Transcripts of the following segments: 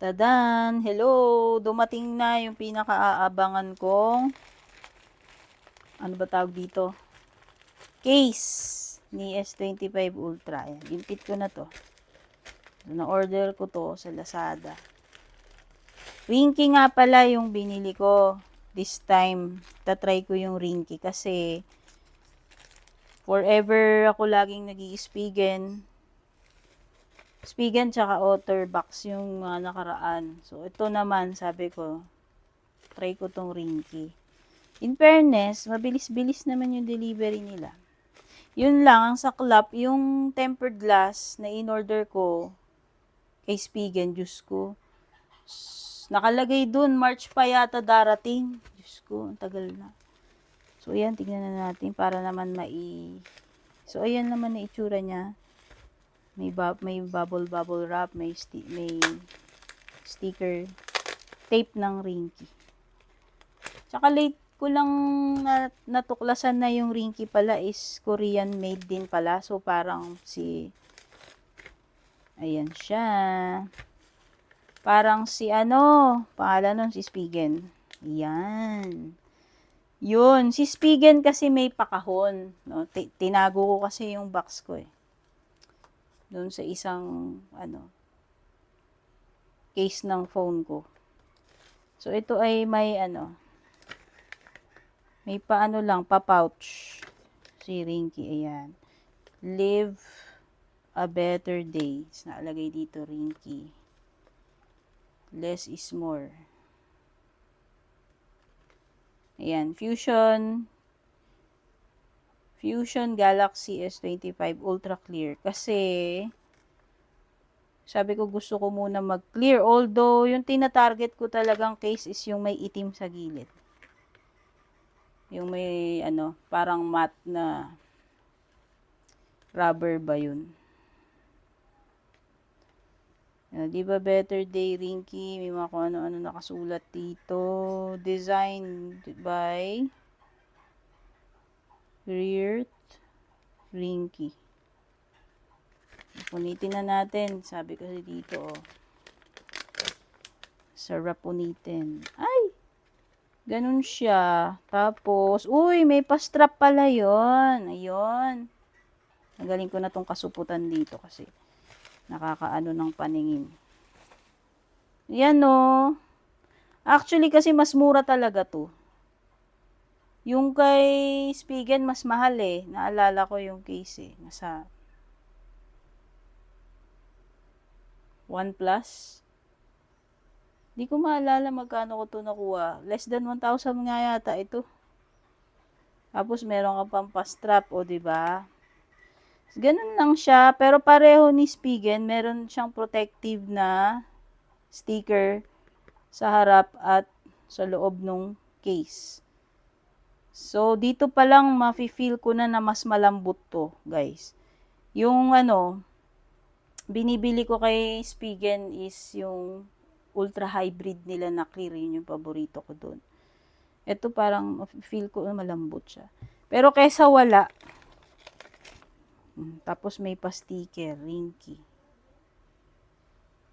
Tadan! Hello! Dumating na yung pinaka-aabangan kong ano ba tawag dito? Case ni S25 Ultra. Ayan, impit ko na to. Na-order ko to sa Lazada. Ringkey nga pala yung binili ko. This time, tatry ko yung ringkey kasi forever ako laging nag-i-Spigen. Spigen tsaka Otterbox yung nakaraan. So, ito naman, sabi ko, try ko tong ringkey. In fairness, mabilis-bilis naman yung delivery nila. Yun lang, ang saklap, yung tempered glass na in-order ko kay Spigen, Diyos ko. Nakalagay dun, March pa yata darating. Diyos ko, ang tagal na. So, ayan, tignan na natin para naman So, ayan naman na itsura niya. May bubble wrap, may sticker, tape ng ringkey. Tsaka late ko lang natuklasan na yung ringkey pala is Korean made din pala. So, parang ayan siya. Parang pangalan nun si Spigen. Ayan. Yun, si Spigen kasi may pakahon. No? Tinago ko kasi yung box ko eh. Doon sa isang, case ng phone ko. So, ito ay may pa-pouch. Si ringkey, ayan. Live a better day. Nakalagay dito, ringkey. Less is more. Ayan, Fusion Galaxy S25 Ultra Clear. Kasi, sabi ko gusto ko muna mag-clear. Although, yung tina-target ko talagang case is yung may itim sa gilid. Yung may, parang matte na rubber ba yun. Di ba better day ringkey? May mga kung ano-ano nakasulat dito. Designed by Reert Ringkey. Punitin na natin. Sabi kasi dito, sarap punitin. Ay! Ganun siya. Tapos, uy, may pa-strap pala yun. Ayun. Nagaling ko na tong kasuputan dito kasi nakakaano ng paningin. Yan o. Actually kasi mas mura talaga to. Yung kay Spigen mas mahal eh. Naalala ko yung case eh. Nasa OnePlus. Di ko maalala magkano ko to nakuha. Less than 1,000 nga yata ito. Tapos meron ka pang pa-strap o diba? Ganun lang siya. Pero pareho ni Spigen, meron siyang protective na sticker sa harap at sa loob ng case. So, dito pa lang mafe-feel ko na mas malambot to, guys. Yung binibili ko kay Spigen is yung ultra hybrid nila na clear. Yun yung paborito ko doon. Ito parang feel ko na malambot siya. Pero kaysa wala. Tapos may pa-sticker, ringkey.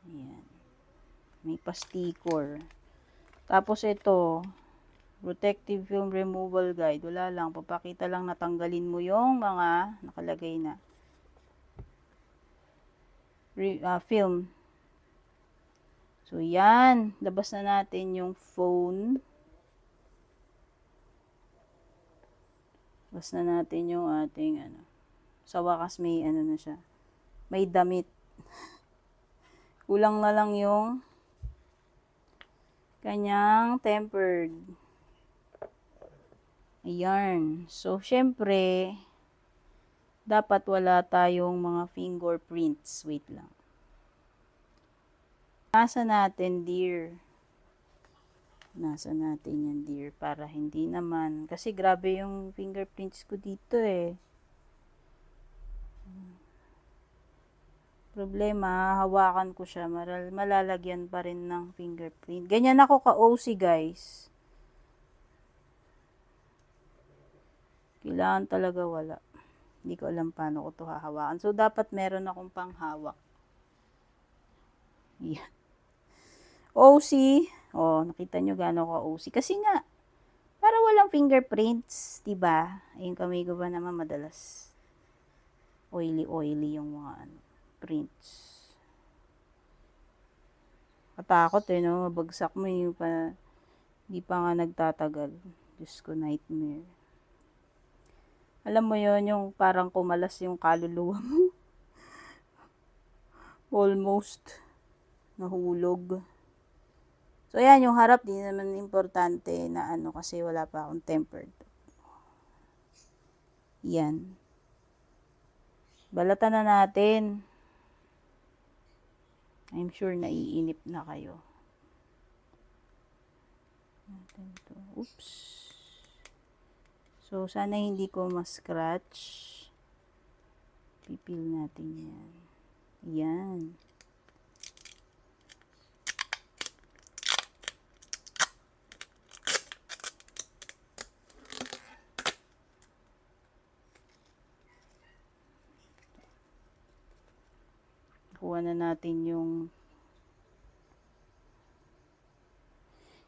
Ayan. May pa-sticker. Tapos ito, protective film removal guide. Wala lang, papakita lang natanggalin mo yung mga nakalagay na film. So, yan. Labas na natin yung phone. Labas na natin yung ating sa wakas may na siya. May damit. Kulang na lang yung kanyang tempered. Ayan. So, syempre, dapat wala tayong mga fingerprints. Wait lang. Nasa natin, dear. Nasa natin yan, dear. Para hindi naman. Kasi grabe yung fingerprints ko dito eh. Problema, hawakan ko siya. Malalagyan pa rin ng fingerprint. Ganyan ako ka-OC, guys. Kailangan talaga wala. Hindi ko alam paano ko to hahawakan. So, dapat meron akong panghawak. Yan. OC. Oh, nakita nyo gaano ka OC. Kasi nga, para walang fingerprints, diba? Yung kamay ko ba naman madalas oily yung mga prints. Katakot no, mabagsak mo yung pa, di pa nga nagtatagal. Diyos ko, nightmare. Alam mo yon yung parang kumalas yung kaluluwa mo. Almost nahulog. So, yan, yung harap, di naman importante na kasi wala pa akong tempered. Yan. Balatan na natin. I'm sure naiinip na kayo. Oops. So, sana hindi ko ma-scratch. Pipil natin yan. Yan. Kuha na natin yung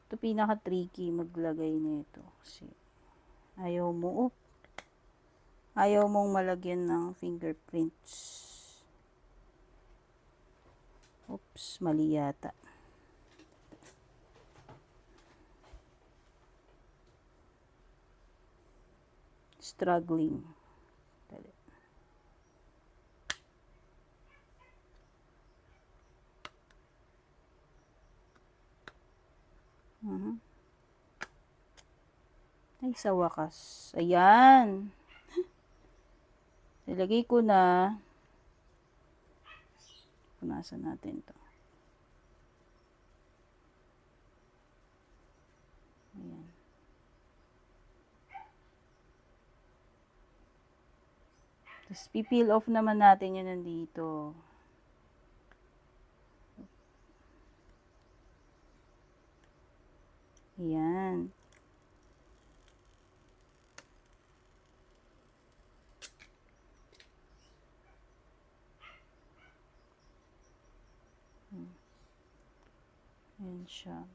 ito pinaka-tricky maglagay nito kasi ayaw mong malagyan ng fingerprints. Oops, mali yata. Struggling. Dali. Ay, sa wakas. Ayan. Nilagay ko na. Punasan natin to. Ayan. Tapos, pipeel off naman natin yun nandito. Ayan. Ayan siya.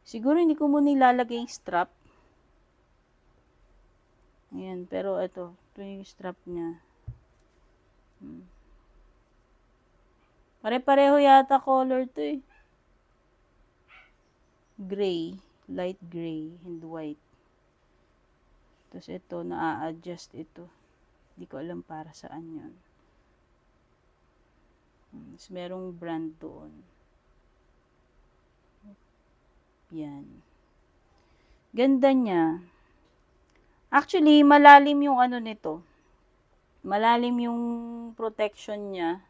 Siguro hindi ko muna ilalagay yung strap. Ayan, pero ito yung strap niya. Pare-pareho yata color to eh. Gray, light gray and white. Tapos ito, na-adjust ito. Hindi ko alam para saan yun. Tapos merong brand doon. Yan. Ganda niya. Actually, malalim yung nito. Malalim yung protection niya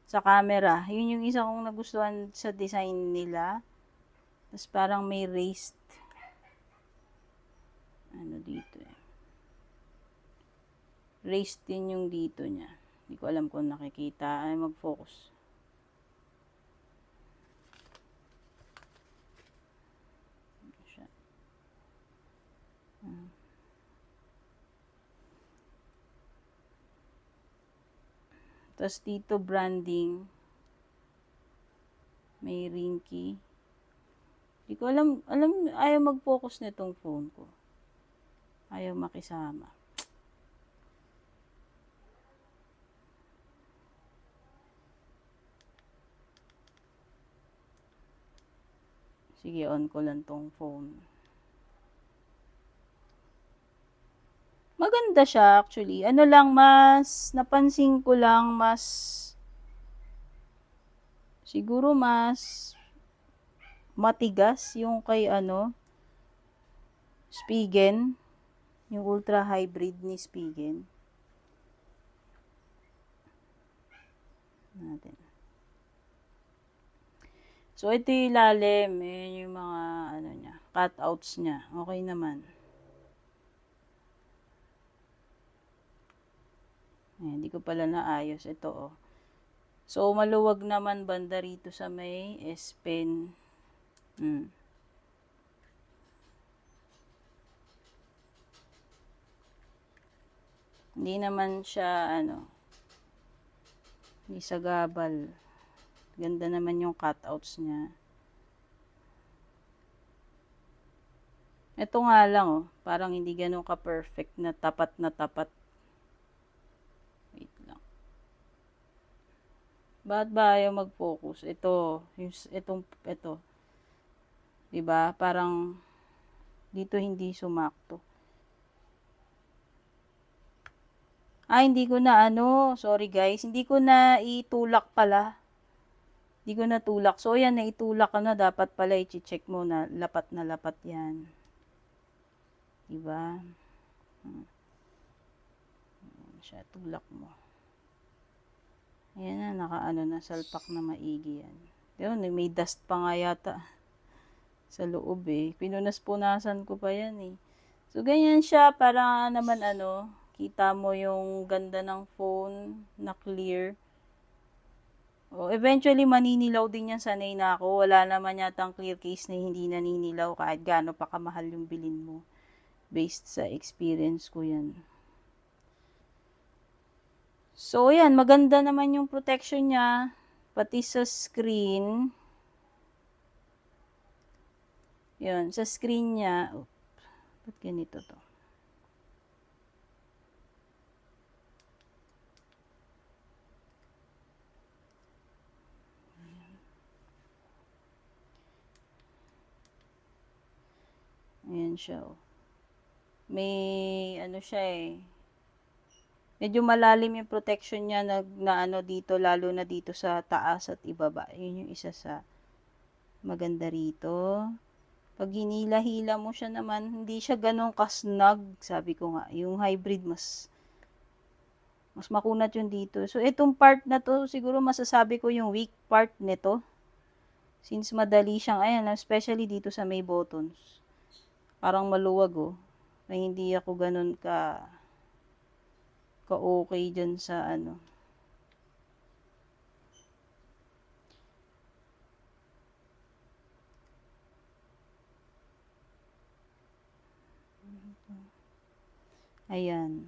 sa camera. Yun yung isa kong nagustuhan sa design nila. Tapos parang may raised dito eh. Raised din yung dito niya. Hindi ko alam kung nakikita. Ay, mag-focus. Tapos dito branding. May ring key. Hindi ko alam, ayaw mag-focus nitong phone ko. Ayaw makisama. Sige, on ko lang tong phone. Maganda siya actually. Napansin ko lang siguro mas matigas yung kay Spigen. Yung ultra hybrid ni Spigen. Natin. So, ito yung ilalim. Ayan yung mga niya, cutouts niya. Okay naman. Ayan, hindi ko pala naayos. Ito, oh. So, maluwag naman banda rito sa may S Pen. Hindi naman siya, hindi sagabal. Ganda naman yung cutouts niya. Ito nga lang, oh. Parang hindi ganun ka-perfect na tapat na tapat. Wait lang. Ba't ba ayaw mag-focus? Ito. Diba? Parang dito hindi sumakto. Hindi ko na sorry guys, hindi ko na itulak pala. Hindi ko na tulak. So, yan, naitulak ko na. Dapat pala i-check mo na lapat yan. Diba? Siya, tulak mo. Ayan na, na, salpak na maigi yan. Yun, may dust pa nga yata sa loob eh. Pinunas-punasan ko pa yan eh. So, ganyan siya para naman kita mo yung ganda ng phone na clear. Eventually, maninilaw din yan. Sanay na ako. Wala naman yatang clear case na hindi naninilaw kahit gaano pa kamahal yung bilin mo. Based sa experience ko yan. So, yan. Maganda naman yung protection niya. Pati sa screen. Yun. Sa screen niya. Ba't ganito to? Ayan siya. May siya eh. Medyo malalim yung protection niya na dito, lalo na dito sa taas at ibaba. Yun yung isa sa maganda rito. Pag hinila-hila mo siya naman, hindi siya ganun kasnag. Sabi ko nga, yung hybrid mas makunat yung dito. So, itong part na to, siguro masasabi ko yung weak part nito. Since madali siyang, especially dito sa may buttons. Parang maluwag na hindi ako ganun ka-okay dyan sa Ayan.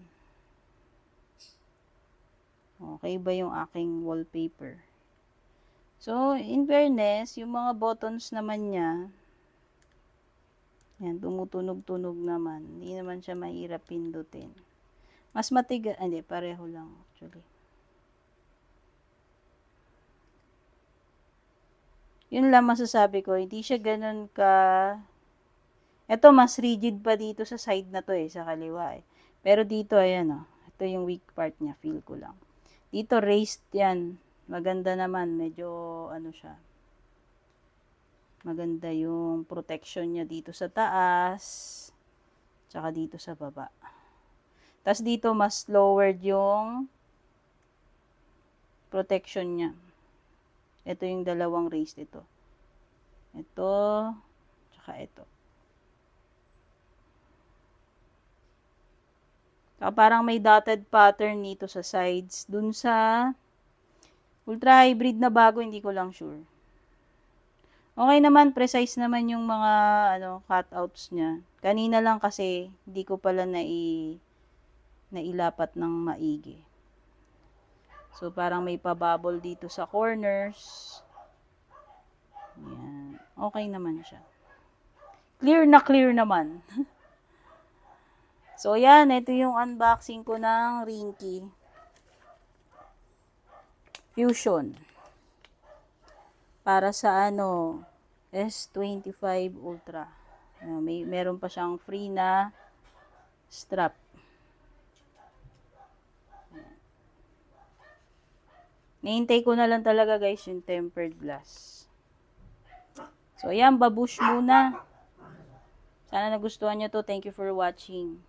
Okay ba yung aking wallpaper? So, in fairness, yung mga buttons naman niya, yan, tumutunog-tunog naman. Hindi naman siya mahirap pindutin. Mas matigas, hindi, pareho lang actually. Yun lang masasabi ko, hindi siya ganun ito mas rigid pa dito sa side na to sa kaliwa Pero dito, ayan ito yung weak part niya, feel ko lang. Dito raised yan, maganda naman, medyo siya. Maganda yung protection niya dito sa taas, tsaka dito sa baba. Tapos dito mas lowered yung protection niya. Ito yung dalawang raised ito. Ito, tsaka ito. Tsaka parang may dotted pattern dito sa sides. Dun sa ultra hybrid na bago, hindi ko lang sure. Okay naman, precise naman yung mga cutouts niya. Kanina lang kasi hindi ko pala nailapat ng maigi. So parang may pa-bubble dito sa corners. Yan. Okay naman siya. Clear naman. So yan, ito yung unboxing ko ng Ringke Fusion. Para sa S25 Ultra. Meron pa siyang free na strap. Nihintay ko na lang talaga guys yung tempered glass. So ayan, babush muna. Sana nagustuhan nyo to. Thank you for watching.